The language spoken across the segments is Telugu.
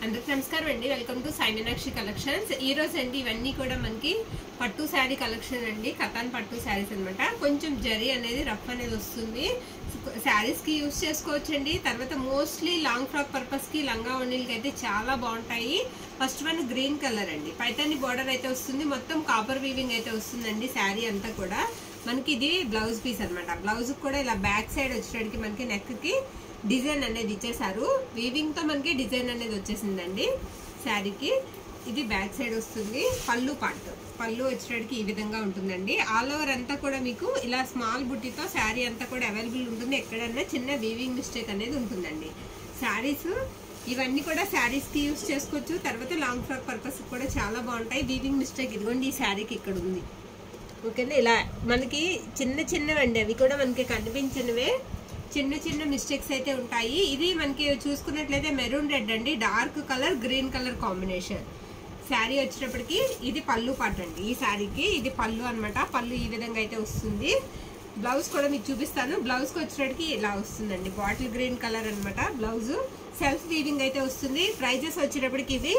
అందరికీ నమస్కారం అండి. Welcome to Sai Meenakshi collections. ఈ రోజు అండి ఇవన్నీ కూడా మనకి పట్టు శారీ కలెక్షన్ అండి. కతాన్ పట్టు శారీస్ అనమాట. కొంచెం జరీ అనేది రఫ్ అనేది వస్తుంది. శారీస్ కి యూజ్ చేసుకోవచ్చండి. తర్వాత మోస్ట్లీ లాంగ్ ఫ్రాక్ పర్పస్ కి లంగా ఓణీలకి అయితే చాలా బాగుంటాయి. ఫస్ట్ వన్ గ్రీన్ కలర్ అండి. పైతాని బార్డర్ అయితే వస్తుంది. మొత్తం కాపర్ వీవింగ్ అయితే వస్తుందండి. శారీ అంతా కూడా మనకి ఇది బ్లౌజ్ పీస్ అనమాట. బ్లౌజ్ కూడా ఇలా బ్యాక్ సైడ్ వచ్చేటికి మనకి నెక్ కి డిజైన్ అనేది ఇచ్చేసారు. వీవింగ్ తో మనకి డిజైన్ అనేది వచ్చేసిందండి శారీకి. ఇది బ్యాక్ సైడ్ వస్తుంది. పళ్ళు పార్ట్, పళ్ళు వచ్చేటికి ఈ విధంగా ఉంటుందండి. ఆల్ ఓవర్ అంతా కూడా మీకు ఇలా స్మాల్ బుట్టితో శారీ అంతా కూడా అవైలబుల్ ఉంటుంది. ఎక్కడన్నా చిన్న వీవింగ్ మిస్టేక్ అనేది ఉంటుందండి. శారీస్ ఇవన్నీ కూడా శారీస్ కి యూజ్ చేసుకోవచ్చు. తర్వాత లాంగ్ ఫ్రాక్ పర్పస్ కూడా చాలా బాగుంటాయి. వీవింగ్ మిస్టేక్ ఇదిగోండి ఈ శారీకి ఇక్కడ ఉంది. ఓకేనా, ఇలా మనకి చిన్న చిన్నవండి, అవి కూడా మనకి కనిపించినవే. చిన్న చిన్న మిస్టేక్స్ అయితే ఉంటాయి. ఇది మనకి చూసుకున్నట్లయితే మెరూన్ రెడ్ అండి, dark colour green colour combination sari వచ్చేటప్పటికి. ఇది పళ్ళు పార్ట్ అండి ఈ శారీకి. ఇది పళ్ళు అనమాట. పళ్ళు ఈ విధంగా అయితే వస్తుంది. బ్లౌజ్ కూడా మీకు చూపిస్తాను. బ్లౌజ్కి వచ్చేటప్పటికి ఇలా వస్తుందండి. బాటిల్ గ్రీన్ కలర్ అనమాట బ్లౌజ్. సెల్ఫ్ వీవింగ్ అయితే వస్తుంది. ప్రైజెస్ వచ్చేటప్పటికి ఇది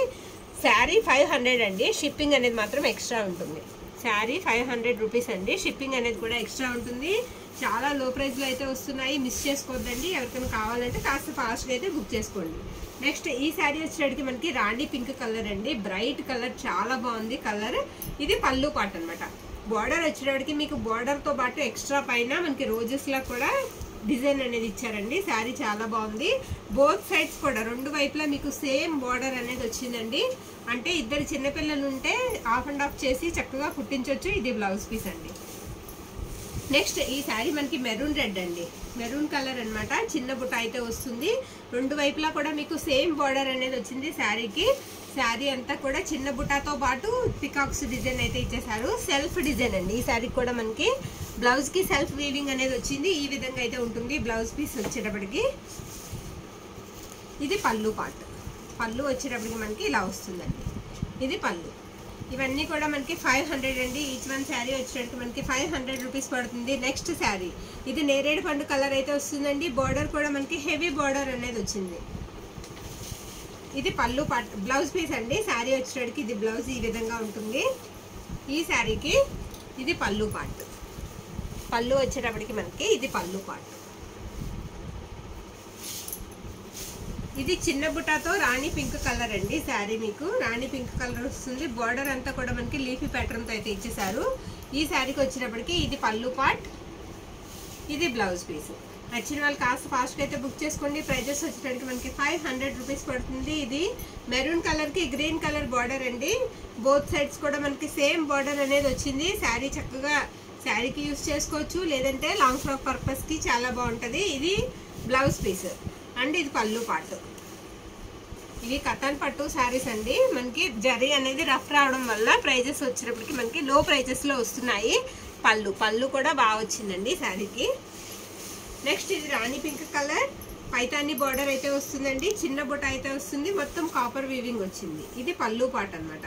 శారీ 500 అండి. షిప్పింగ్ అనేది మాత్రం ఎక్స్ట్రా ఉంటుంది. శారీ 500 రూపీస్ అండి. షిప్పింగ్ అనేది కూడా ఎక్స్ట్రా ఉంటుంది. చాలా లో ప్రైస్లో అయితే వస్తున్నాయి. మిస్ చేసుకోవద్దండి. ఎవరికైనా కావాలంటే కాస్త ఫాస్ట్గా అయితే బుక్ చేసుకోండి. నెక్స్ట్ ఈ శారీ వచ్చేటికి మనకి రాణి పింక్ కలర్ అండి. బ్రైట్ కలర్, చాలా బాగుంది కలర్. ఇది పళ్ళు పార్ట్ అనమాట. బార్డర్ వచ్చేటికి మీకు బార్డర్తో పాటు ఎక్స్ట్రా పైన మనకి రోజెస్లా కూడా డిజైన్ అనేది ఇచ్చారండి. శారీ చాలా బాగుంది. బోత్ సైడ్స్ కూడా రెండు వైపులా మీకు సేమ్ బార్డర్ అనేది వచ్చిందండి. అంటే ఇద్దరు చిన్నపిల్లలు ఉంటే హాఫ్ అండ్ హాఫ్ చేసి చక్కగా కుట్టించవచ్చు. ఇది బ్లౌజ్ పీస్ అండి. నెక్స్ట్ ఈ శారీ మనకి మెరూన్ రెడ్ అండి. మెరూన్ కలర్ అనమాట. చిన్న బుట్ట అయితే వస్తుంది. రెండు వైపులా కూడా మీకు సేమ్ బార్డర్ అనేది వచ్చింది శారీకి. శారీ అంతా కూడా చిన్న బుట్టాతో పాటు పికాక్స్ డిజైన్ అయితే ఇచ్చేసారు. సెల్ఫ్ డిజైన్ అండి ఈ శారీకి కూడా. మనకి బ్లౌజ్ కి సెల్ఫ్ వీవింగ్ అనేది వచ్చింది. ఈ విధంగా అయితే ఉంటుంది బ్లౌజ్ పీస్ వచ్చేటప్పటికి. ఇది పళ్ళు పార్ట్. పళ్ళు వచ్చేటప్పటికి మనకి ఇలా వస్తుందండి. ఇది పళ్ళు. ఇవన్నీ కూడా మనకి 500 అండి. ఈచ్ వన్ శారీ వచ్చేటప్పటికి మనకి 500 రూపీస్ పడుతుంది. నెక్స్ట్ శారీ ఇది నేరేడు పండు కలర్ అయితే వస్తుందండి. బార్డర్ కూడా మనకి హెవీ బార్డర్ అనేది వచ్చింది. ఇది పళ్ళు పార్ట్, బ్లౌజ్ పీస్ అండి. శారీ వచ్చేటప్పటికి ఇది బ్లౌజ్ ఈ విధంగా ఉంటుంది ఈ శారీకి. ఇది పళ్ళు పార్ట్. పళ్ళు వచ్చేటప్పటికి మనకి ఇది పళ్ళు పార్ట్. ఇది చిన్న బుట్టాతో రాణి పింక్ కలర్ అండి. శారీ మీకు రాణి పింక్ కలర్ వస్తుంది. బార్డర్ అంతా కూడా మనకి లీఫీ ప్యాటర్న్ తో అయితే ఇచ్చేసారు. ఈ శారీకి వచ్చినప్పటికి ఇది పళ్ళు పార్ట్, ఇది బ్లౌజ్ పీస్. నచ్చిన వాళ్ళు కాస్త ఫాస్ట్గా అయితే బుక్ చేసుకోండి. ప్రైజెస్ వచ్చేటప్పటికి మనకి 500 రూపీస్ పడుతుంది. ఇది మెరూన్ కలర్ కి గ్రీన్ కలర్ బార్డర్ అండి. బోత్ సైడ్స్ కూడా మనకి సేమ్ బార్డర్ అనేది వచ్చింది. శారీ చక్కగా శారీకి యూజ్ చేసుకోవచ్చు, లేదంటే లాంగ్ ఫ్రాక్ పర్పస్ కి చాలా బాగుంటుంది. ఇది బ్లౌజ్ పీస్ అండ్ ఇది పళ్ళు పార్ట్. ఇవి కతాన్ పట్టు శారీస్ అండి. మనకి జరీ అనేది రఫ్ రావడం వల్ల ప్రైజెస్ వచ్చేటప్పటికి మనకి లో ప్రైజెస్ లో వస్తున్నాయి. పళ్ళు కూడా బాగా వచ్చిందండి శారీకి. నెక్స్ట్ ఇది రాణి పింక్ కలర్. పైతాని బార్డర్ అయితే వస్తుందండి. చిన్న బుట్ట అయితే వస్తుంది. మొత్తం కాపర్ వీవింగ్ వచ్చింది. ఇది పళ్ళు పార్ట్ అనమాట.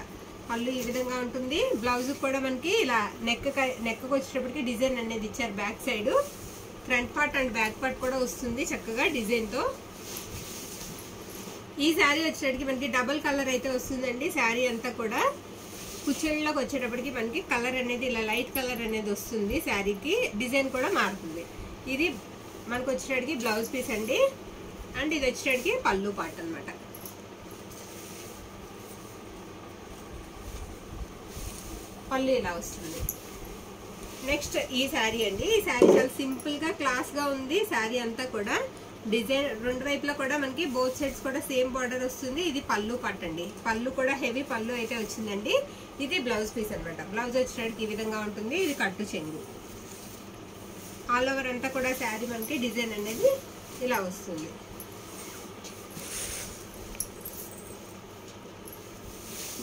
పళ్ళు ఈ విధంగా ఉంటుంది. బ్లౌజ్ కూడా మనకి ఇలా నెక్ వచ్చేటప్పటికి డిజైన్ అనేది ఇచ్చారు. Back side front part and back part కూడా వస్తుంది చక్కగా డిజైన్ తో. ఈ శారీ వచ్చేటప్పటికి మనకి డబుల్ కలర్ అయితే వస్తుందండి. శారీ అంతా కూడా కుచ్చిళ్ళలోకి వచ్చేటప్పటికి మనకి కలర్ అనేది ఇలా లైట్ కలర్ అనేది వస్తుంది. శారీకి డిజైన్ కూడా మారుతుంది. ఇది మనకు వచ్చేటప్పటికి బ్లౌజ్ పీస్ అండి. అండ్ ఇది వచ్చేటప్పటికి పళ్ళు పార్ట్ అనమాట. పళ్ళు ఇలా వస్తుంది. నెక్స్ట్ ఈ శారీ అండి. ఈ శారీ చాలా సింపుల్ గా క్లాస్ గా ఉంది. శారీ అంతా కూడా డిజైన్ రెండు వైపులా కూడా మనకి బోత్ సైడ్స్ కూడా సేమ్ బార్డర్ వస్తుంది. ఇది పళ్ళు పార్ట్ అండి. పళ్ళు కూడా హెవీ పళ్ళు అయితే వచ్చిందండి. ఇది బ్లౌజ్ పీస్ అనమాట. బ్లౌజ్ వచ్చేటప్పటికి ఈ విధంగా ఉంటుంది. ఇది కట్టు చెంగు. ఆల్ ఓవర్ అంతా కూడా శారీ మనకి డిజైన్ అనేది ఇలా వస్తుంది.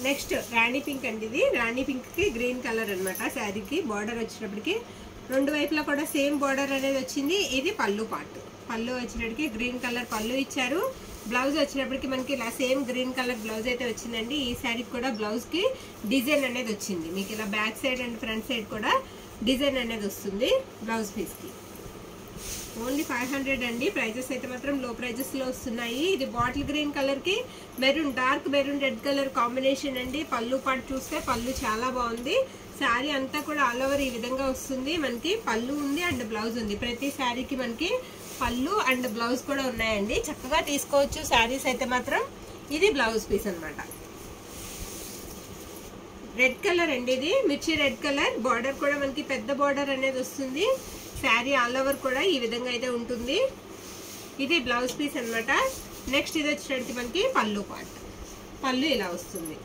నెక్స్ట్ రాణి పింక్ అండి. ఇది రాణి పింక్ కి గ్రీన్ కలర్ అనమాట. శారీకి బార్డర్ వచ్చేటప్పటికి రెండు వైపులా కూడా సేమ్ బార్డర్ అనేది వచ్చింది. ఇది పళ్ళు పార్ట్. పళ్ళు వచ్చేటప్పటికి గ్రీన్ కలర్ పళ్ళు ఇచ్చారు. బ్లౌజ్ వచ్చేటప్పటికి మనకి ఇలా సేమ్ గ్రీన్ కలర్ బ్లౌజ్ అయితే వచ్చిందండి. ఈ శారీకి కూడా బ్లౌజ్ కి డిజైన్ అనేది వచ్చింది. మీకు ఇలా back side and front side కూడా డిజైన్ అనేది వస్తుంది బ్లౌజ్ పీస్ కి. ఓన్లీ 500 అండి. ప్రైజెస్ అయితే మాత్రం లో ప్రైజెస్ లో వస్తున్నాయి. ఇది బాటిల్ గ్రీన్ కలర్ కి maroon, dark maroon red colour combination అండి. పళ్ళు పాటు చూస్తే పళ్ళు చాలా బాగుంది. శారీ అంతా కూడా ఆల్ ఓవర్ ఈ విధంగా వస్తుంది. మనకి పళ్ళు ఉంది అండ్ బ్లౌజ్ ఉంది. ప్రతి శారీకి మనకి పళ్ళు అండ్ బ్లౌజ్ కూడా ఉన్నాయండి. చక్కగా తీసుకోవచ్చు శారీస్ అయితే మాత్రం. ఇది బ్లౌజ్ పీస్ అన్నమాట. రెడ్ కలర్ అండి, ఇది మిర్చి రెడ్ కలర్. బార్డర్ కూడా మనకి పెద్ద బార్డర్ అనేది వస్తుంది. శారీ ఆల్ ఓవర్ కూడా ఈ విధంగా అయితే ఉంటుంది. ఇది బ్లౌజ్ పీస్ అన్నమాట. నెక్స్ట్ ఇది వచ్చేటట్టు మనకి పళ్ళు పార్ట్. పళ్ళు ఇలా వస్తుంది.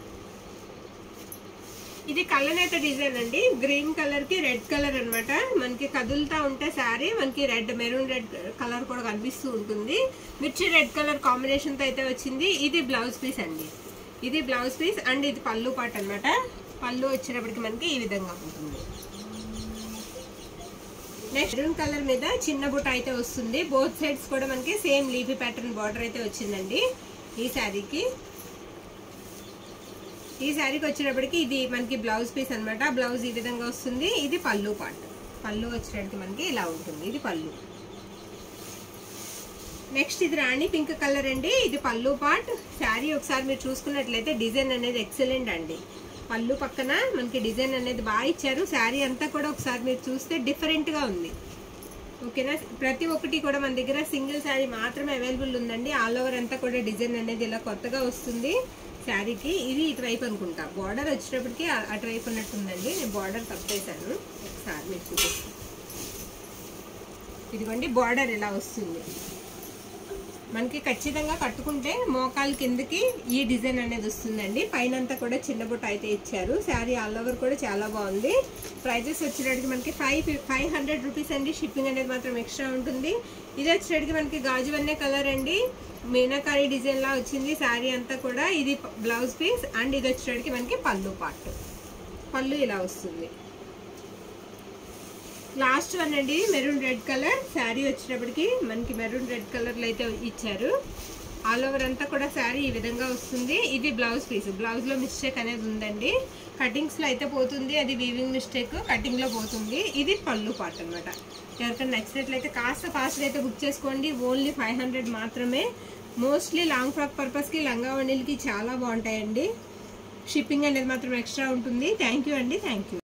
ఇది కలనేత డిజైన్ అండి. గ్రీన్ కలర్ కి రెడ్ కలర్ అన్నమాట. మనకి కదులుతా ఉంటే శారీ మనకి రెడ్ మెరూన్ రెడ్ కలర్ కూడా కనిపిస్తూ ఉంటుంది. మిర్చి రెడ్ కలర్ కాంబినేషన్ తో అయితే వచ్చింది. ఇది బ్లౌజ్ పీస్ అండి. ఇది బ్లౌజ్ పీస్ అండ్ ఇది పళ్ళు పార్ట్ అన్నమాట. పళ్ళు వచ్చేటప్పటికి మనకి ఈ విధంగా ఉంటుంది. నెక్స్ట్ మెరూన్ కలర్ మీద చిన్న బుట్ట అయితే వస్తుంది. బోత్ సైడ్స్ కూడా మనకి సేమ్ లీఫీ ప్యాటర్న్ బార్డర్ అయితే వచ్చిందండి ఈ శారీకి. ఈ శారీకి వచ్చేటప్పటికి ఇది మనకి బ్లౌజ్ పీస్ అన్నమాట. బ్లౌజ్ ఈ విధంగా వస్తుంది. ఇది పళ్ళు పార్ట్. పళ్ళు వచ్చేటప్పటికి మనకి ఇలా ఉంటుంది. ఇది పళ్ళు. నెక్స్ట్ ఇది రాణి పింక్ కలర్ అండి. ఇది పళ్ళు పార్ట్. శారీ ఒకసారి మీరు చూసుకున్నట్లయితే డిజైన్ అనేది ఎక్సలెంట్ అండి. పళ్ళు పక్కన మనకి డిజైన్ అనేది బాగా ఇచ్చారు. శారీ అంతా కూడా ఒకసారి మీరు చూస్తే డిఫరెంట్ గా ఉంది. ఓకేనా, ప్రతి ఒక్కటి కూడా మన దగ్గర సింగిల్ శారీ మాత్రమే అవైలబుల్ ఉందండి. ఆల్ ఓవర్ అంతా కూడా డిజైన్ అనేది ఇలా కొత్తగా వస్తుంది శారీకి. ఇది ఇటువైపు అనుకుంటా, బార్డర్ వచ్చేటప్పటికి అటువైపు ఉన్నట్టుందండి. నేను బార్డర్ తప్పేశాను. ఒకసారి మీరు చూపిస్తాను. ఇదిగోండి బార్డర్ ఇలా వస్తుంది. మనకి ఖచ్చితంగా కట్టుకుంటే మోకాలు కిందకి ఈ డిజైన్ అనేది వస్తుందండి. పైన అంతా కూడా చిన్న బుట్ట అయితే ఇచ్చారు. శారీ ఆల్ ఓవర్ కూడా చాలా బాగుంది. ప్రైజెస్ వచ్చేటప్పటికి మనకి 500 రూపీస్ అండి. షిప్పింగ్ అనేది మాత్రం ఎక్స్ట్రా ఉంటుంది. ఇది వచ్చేటప్పటికి మనకి గాజువన్నే కలర్ అండి. మీనాకారి డిజైన్ లా వచ్చింది శారీ అంతా కూడా. ఇది బ్లౌజ్ పీస్ అండ్ ఇది వచ్చేటప్పటికి మనకి పళ్ళు పార్ట్. పళ్ళు ఇలా వస్తుంది. లాస్ట్ వన్ అండి మెరూన్ రెడ్ కలర్. శారీ వచ్చేటప్పటికి మనకి మెరూన్ రెడ్ కలర్లో అయితే ఇచ్చారు. ఆల్ ఓవర్ అంతా కూడా శారీ ఈ విధంగా వస్తుంది. ఇది బ్లౌజ్ పీస్. బ్లౌజ్లో మిస్టేక్ అనేది ఉందండి. కటింగ్స్లో అయితే పోతుంది, అది వీవింగ్ మిస్టేక్ కటింగ్లో పోతుంది. ఇది పళ్ళు పార్ట్ అనమాట. ఎవరికైనా నచ్చినట్లయితే కాస్త ఫాస్ట్గా అయితే బుక్ చేసుకోండి. ఓన్లీ 500 మాత్రమే. మోస్ట్లీ లాంగ్ ఫ్రాక్ పర్పస్కి, లంగా వణిలకి చాలా బాగుంటాయండి. షిప్పింగ్ అనేది మాత్రం ఎక్స్ట్రా ఉంటుంది. థ్యాంక్ యూ అండి. Thank you.